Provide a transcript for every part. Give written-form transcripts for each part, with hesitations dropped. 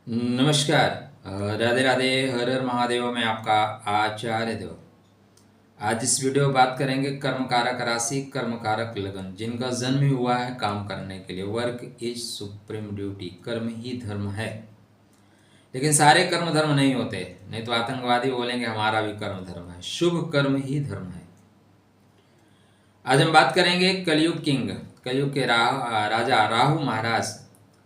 नमस्कार। राधे राधे, हर हर महादेव में आपका आचार्य देव। आज इस वीडियो में बात करेंगे कर्म कारक राशि, कर्म कारक लगन, जिनका जन्म ही हुआ है काम करने के लिए। वर्क इज सुप्रीम ड्यूटी, कर्म ही धर्म है। लेकिन सारे कर्म धर्म नहीं होते, नहीं तो आतंकवादी बोलेंगे हमारा भी कर्म धर्म है। शुभ कर्म ही धर्म है। आज हम बात करेंगे कलयुग किंग, कलयुग के राजा राहु महाराज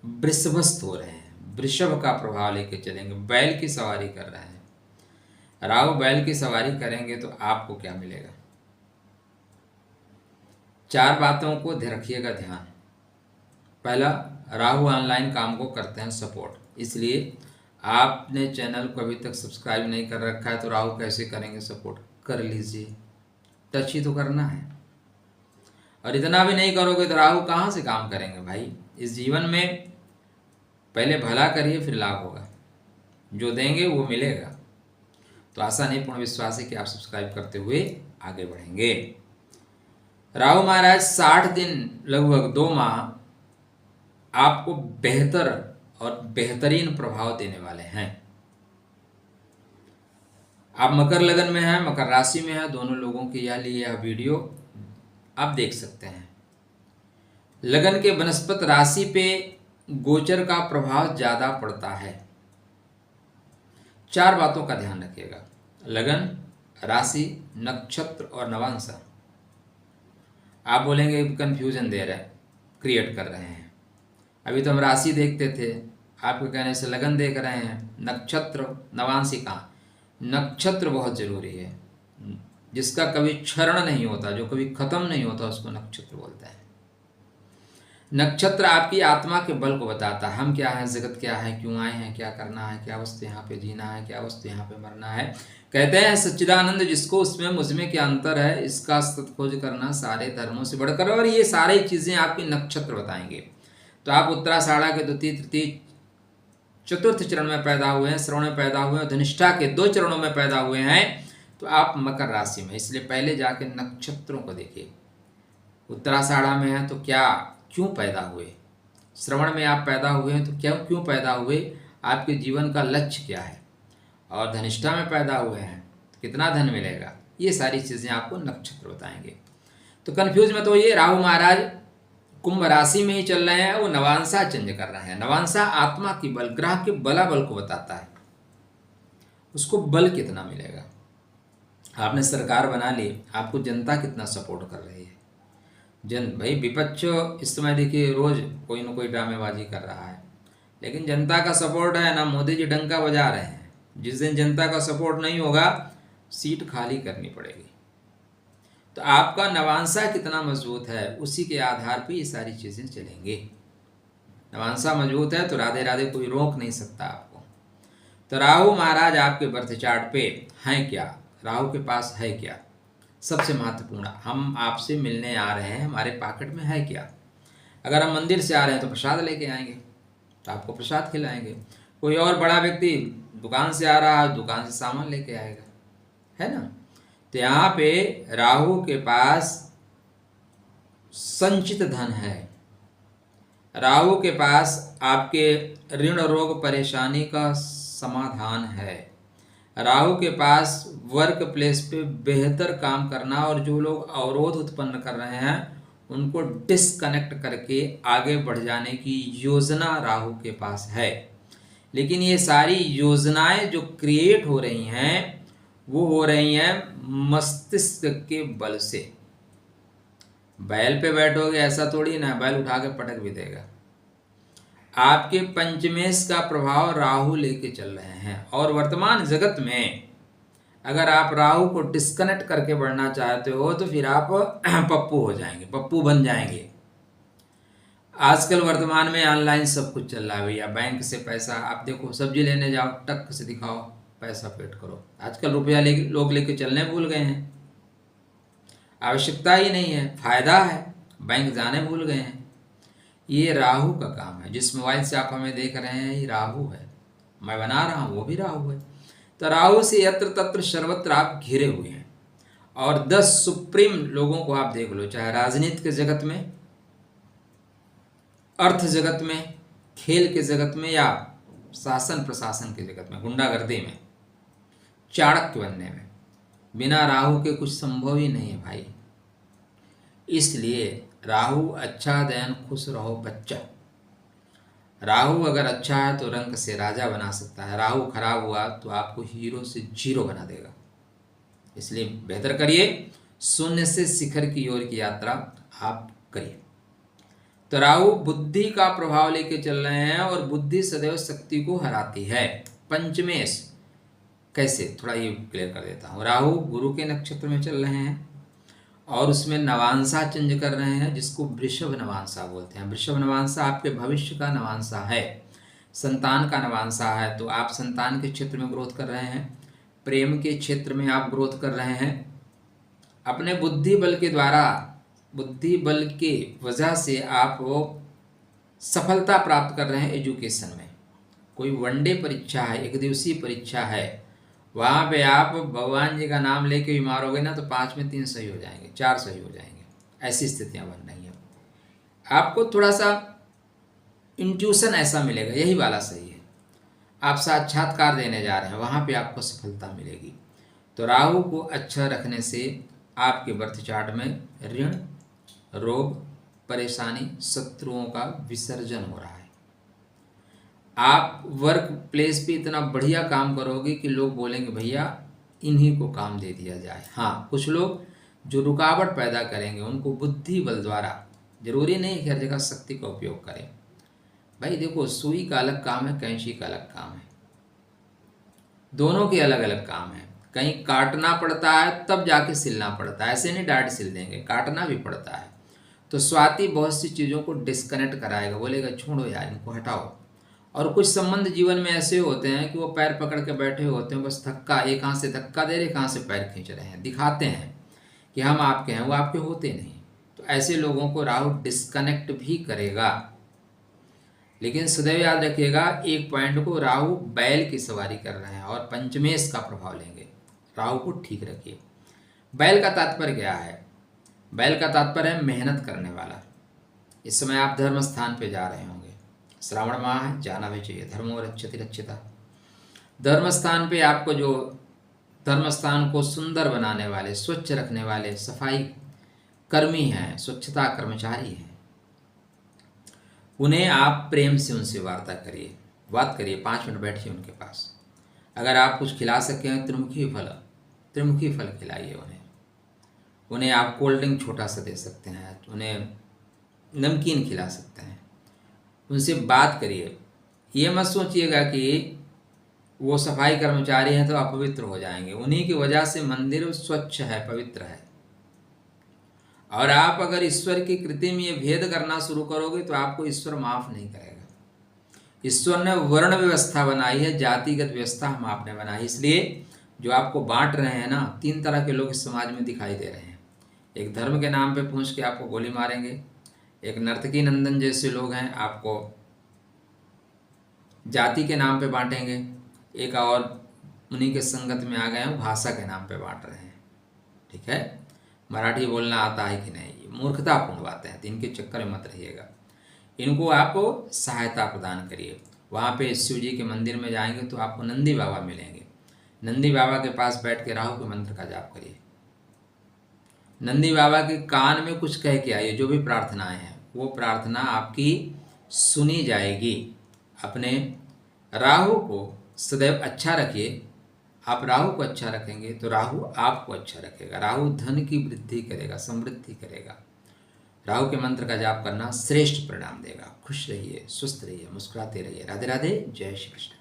वृषभस्थ हो रहे हैं। वृषभ का प्रभाव लेके चलेंगे, बैल की सवारी कर रहे हैं। राहु बैल की सवारी करेंगे तो आपको क्या मिलेगा? चार बातों को रखिएगा ध्यान। पहला, राहु ऑनलाइन काम को करते हैं सपोर्ट, इसलिए आपने चैनल को अभी तक सब्सक्राइब नहीं कर रखा है तो राहु कैसे करेंगे सपोर्ट? कर लीजिए, टच ही तो करना है। और इतना भी नहीं करोगे तो राहु कहाँ से काम करेंगे भाई? इस जीवन में पहले भला करिए, फिर लाभ होगा। जो देंगे वो मिलेगा। तो आशा नहीं, पूर्ण विश्वास है कि आप सब्सक्राइब करते हुए आगे बढ़ेंगे। राहु महाराज 60 दिन, लगभग 2 माह आपको बेहतर और बेहतरीन प्रभाव देने वाले हैं। आप मकर लगन में हैं, मकर राशि में हैं, दोनों लोगों के लिए यह वीडियो आप देख सकते हैं। लगन के वनस्पत राशि पे गोचर का प्रभाव ज्यादा पड़ता है। 4 बातों का ध्यान रखिएगा: लगन, राशि, नक्षत्र और नवांशा। आप बोलेंगे कंफ्यूजन दे रहे हैं, क्रिएट कर रहे हैं। अभी तो हम राशि देखते थे, आपके कहने से लगन देख रहे हैं। नक्षत्र, नवांशिका। नक्षत्र बहुत जरूरी है। जिसका कभी क्षरण नहीं होता, जो कभी खत्म नहीं होता, उसको नक्षत्र बोलते हैं। नक्षत्र आपकी आत्मा के बल को बताता है। हम क्या है, जगत क्या है, क्यों आए हैं, क्या करना है, क्या वस्तु यहाँ पे जीना है, क्या वस्तु यहाँ पे मरना है। कहते हैं सच्चिदानंद जिसको उसमें मुझमें क्या अंतर है, इसका खोज करना सारे धर्मों से बढ़कर। और ये सारी चीजें आपकी नक्षत्र बताएंगे। तो आप उत्तराषाढ़ा के द्वितीय, तृतीय, चतुर्थ चरण में पैदा हुए हैं, श्रवण में पैदा हुए हैं, धनिष्ठा के 2 चरणों में पैदा हुए हैं, तो आप मकर राशि में। इसलिए पहले जाके नक्षत्रों को देखिए। उत्तराषाढ़ा में है तो क्या, क्यों पैदा हुए? श्रवण में आप पैदा हुए हैं तो क्यों पैदा हुए? आपके जीवन का लक्ष्य क्या है? और धनिष्ठा में पैदा हुए हैं तो कितना धन मिलेगा? ये सारी चीजें आपको नक्षत्र बताएंगे। तो कंफ्यूज मत होइए। राहु महाराज कुंभ राशि में ही चल रहे हैं, वो नवांशा चेंज कर रहे हैं। नवांशा आत्मा की बल, ग्रह के बल को बताता है। उसको बल कितना मिलेगा? आपने सरकार बना ली, आपको जनता कितना सपोर्ट कर रही है? भाई विपक्ष इस समय देखिए रोज कोई ना कोई ड्रामेबाजी कर रहा है, लेकिन जनता का सपोर्ट है ना। मोदी जी डंका बजा रहे हैं। जिस दिन जनता का सपोर्ट नहीं होगा, सीट खाली करनी पड़ेगी। तो आपका नवांशा कितना मजबूत है, उसी के आधार पर ये सारी चीजें चलेंगी। नवांशा मजबूत है तो राधे राधे कोई रोक नहीं सकता आपको। तो राहु महाराज आपके बर्थ चार्ट पे हैं क्या? राहु के पास है क्या? सबसे महत्वपूर्ण, हम आपसे मिलने आ रहे हैं, हमारे पॉकेट में है क्या? अगर हम मंदिर से आ रहे हैं तो प्रसाद लेके आएंगे, तो आपको प्रसाद खिलाएंगे। कोई और बड़ा व्यक्ति दुकान से आ रहा है, दुकान से सामान लेके आएगा, है ना। तो यहाँ पे राहु के पास संचित धन है। राहु के पास आपके ऋण रोग परेशानी का समाधान है। राहु के पास वर्क प्लेस पे बेहतर काम करना, और जो लोग अवरोध उत्पन्न कर रहे हैं उनको डिस्कनेक्ट करके आगे बढ़ जाने की योजना राहु के पास है। लेकिन ये सारी योजनाएं जो क्रिएट हो रही हैं वो हो रही हैं मस्तिष्क के बल से। बैल पे बैठोगे ऐसा थोड़ी ना, बैल उठा के पटक भी देगा। आपके पंचमेश का प्रभाव राहु लेके चल रहे हैं। और वर्तमान जगत में अगर आप राहु को डिस्कनेक्ट करके बढ़ना चाहते हो तो फिर आप पप्पू हो जाएंगे, पप्पू बन जाएंगे। आजकल वर्तमान में ऑनलाइन सब कुछ चल रहा है भैया। बैंक से पैसा, आप देखो सब्जी लेने जाओ, टक से दिखाओ, पैसा पेड करो। आजकल रुपया लोग लेके चलने भूल गए हैं। आवश्यकता ही नहीं है, फायदा है, बैंक जाने भूल गए हैं। ये राहु का काम है। जिस मोबाइल से आप हमें देख रहे हैं ये राहु है, मैं बना रहा हूँ वो भी राहु है। तो राहु से यत्र तत्र सर्वत्र आप घिरे हुए हैं। और 10 सुप्रीम लोगों को आप देख लो, चाहे राजनीति के जगत में, अर्थ जगत में, खेल के जगत में, या शासन प्रशासन के जगत में, गुंडागर्दी में, चाणक्य बनने में बिना राहु के कुछ संभव ही नहीं है भाई। इसलिए राहु अच्छा देन खुश रहो बच्चा। राहु अगर अच्छा है तो रंक से राजा बना सकता है, राहु खराब हुआ तो आपको हीरो से जीरो बना देगा। इसलिए बेहतर करिए, शून्य से शिखर की ओर की यात्रा आप करिए। तो राहु बुद्धि का प्रभाव लेके चल रहे हैं और बुद्धि सदैव शक्ति को हराती है। पंचमेश कैसे, थोड़ा ये क्लियर कर देता हूँ। राहु गुरु के नक्षत्र में चल रहे हैं और उसमें नवांशा चेंज कर रहे हैं, जिसको वृषभ नवांशा बोलते हैं। वृषभ नवांशा आपके भविष्य का नवांशा है, संतान का नवांशा है। तो आप संतान के क्षेत्र में ग्रोथ कर रहे हैं, प्रेम के क्षेत्र में आप ग्रोथ कर रहे हैं। अपने बुद्धि बल के द्वारा, बुद्धि बल के वजह से आप वो सफलता प्राप्त कर रहे हैं एजुकेशन में। कोई वनडे परीक्षा है, एक दिवसीय परीक्षा है, वहाँ पे आप भगवान जी का नाम लेके भी मारोगे ना तो 5 में 3 सही हो जाएंगे, 4 सही हो जाएंगे। ऐसी स्थितियाँ बन रही हैं। आपको थोड़ा सा इंट्यूशन ऐसा मिलेगा, यही वाला सही है। आप साक्षात्कार देने जा रहे हैं, वहाँ पे आपको सफलता मिलेगी। तो राहु को अच्छा रखने से आपके बर्थ चार्ट में ऋण, रोग, परेशानी, शत्रुओं का विसर्जन हो रहा है। आप वर्क प्लेस पे इतना बढ़िया काम करोगे कि लोग बोलेंगे भैया इन्हीं को काम दे दिया जाए। हाँ, कुछ लोग जो रुकावट पैदा करेंगे उनको बुद्धि बल द्वारा, जरूरी नहीं कि हर जगह शक्ति का उपयोग करें। भाई देखो, सुई का अलग काम है, कैंची का अलग काम है, दोनों के अलग अलग काम है। कहीं काटना पड़ता है तब जाके सिलना पड़ता है, ऐसे नहीं डायरेक्ट सिल देंगे, काटना भी पड़ता है। तो स्वाति बहुत सी चीज़ों को डिस्कनेक्ट कराएगा, बोलेगा छोड़ो यार इनको हटाओ। और कुछ संबंध जीवन में ऐसे होते हैं कि वो पैर पकड़ के बैठे होते हैं, बस धक्का, एक हाथ से धक्का दे रहे, एक हाथ से पैर खींच रहे हैं, दिखाते हैं कि हम आपके हैं, वो आपके होते नहीं। तो ऐसे लोगों को राहु डिस्कनेक्ट भी करेगा। लेकिन सदैव याद रखिएगा एक पॉइंट को, राहु बैल की सवारी कर रहे हैं और पंचमेश का प्रभाव लेंगे। राहु को ठीक रखिए। बैल का तात्पर्य क्या है? बैल का तात्पर्य है मेहनत करने वाला। इस समय आप धर्म स्थान पे जा रहे होंगे, श्रावण माह है, जाना भी चाहिए। धर्मो रक्षति रक्षिता। धर्म स्थान पे आपको जो धर्म स्थान को सुंदर बनाने वाले, स्वच्छ रखने वाले सफाई कर्मी हैं, स्वच्छता कर्मचारी हैं, उन्हें आप प्रेम से उनसे वार्ता करिए, बात करिए, 5 मिनट बैठिए उनके पास। अगर आप कुछ खिला सकें त्रिमुखी फल खिलाइए उन्हें आप कोल्ड ड्रिंक छोटा सा दे सकते हैं, उन्हें नमकीन खिला सकते हैं, उनसे बात करिए। ये मत सोचिएगा कि वो सफाई कर्मचारी हैं तो अपवित्र हो जाएंगे। उन्हीं की वजह से मंदिर स्वच्छ है, पवित्र है। और आप अगर ईश्वर की कृति में ये भेद करना शुरू करोगे तो आपको ईश्वर माफ नहीं करेगा। ईश्वर ने वर्ण व्यवस्था बनाई है, जातिगत व्यवस्था हम आपने बनाई। इसलिए जो आपको बांट रहे हैं ना, 3 तरह के लोग इस समाज में दिखाई दे रहे हैं। एक धर्म के नाम पे पूछ के आपको गोली मारेंगे, एक नर्तकी नंदन जैसे लोग हैं आपको जाति के नाम पे बांटेंगे, एक और उन्हीं के संगत में आ गए हैं, भाषा के नाम पे बांट रहे हैं। ठीक है, मराठी बोलना आता है कि नहीं, ये मूर्खतापूर्ण बातें हैं, तो इनके चक्कर में मत रहिएगा। इनको आप सहायता प्रदान करिए। वहाँ पे शिव जी के मंदिर में जाएंगे तो आपको नंदी बाबा मिलेंगे। नंदी बाबा के पास बैठ के राहु के मंत्र का जाप करिए। नंदी बाबा के कान में कुछ कह के आइए, जो भी प्रार्थनाएं हैं वो प्रार्थना आपकी सुनी जाएगी। अपने राहु को सदैव अच्छा रखिए। आप राहु को अच्छा रखेंगे तो राहु आपको अच्छा रखेगा। राहु धन की वृद्धि करेगा, समृद्धि करेगा। राहु के मंत्र का जाप करना श्रेष्ठ परिणाम देगा। खुश रहिए, स्वस्थ रहिए, मुस्कुराते रहिए। राधे राधे, जय श्री कृष्ण।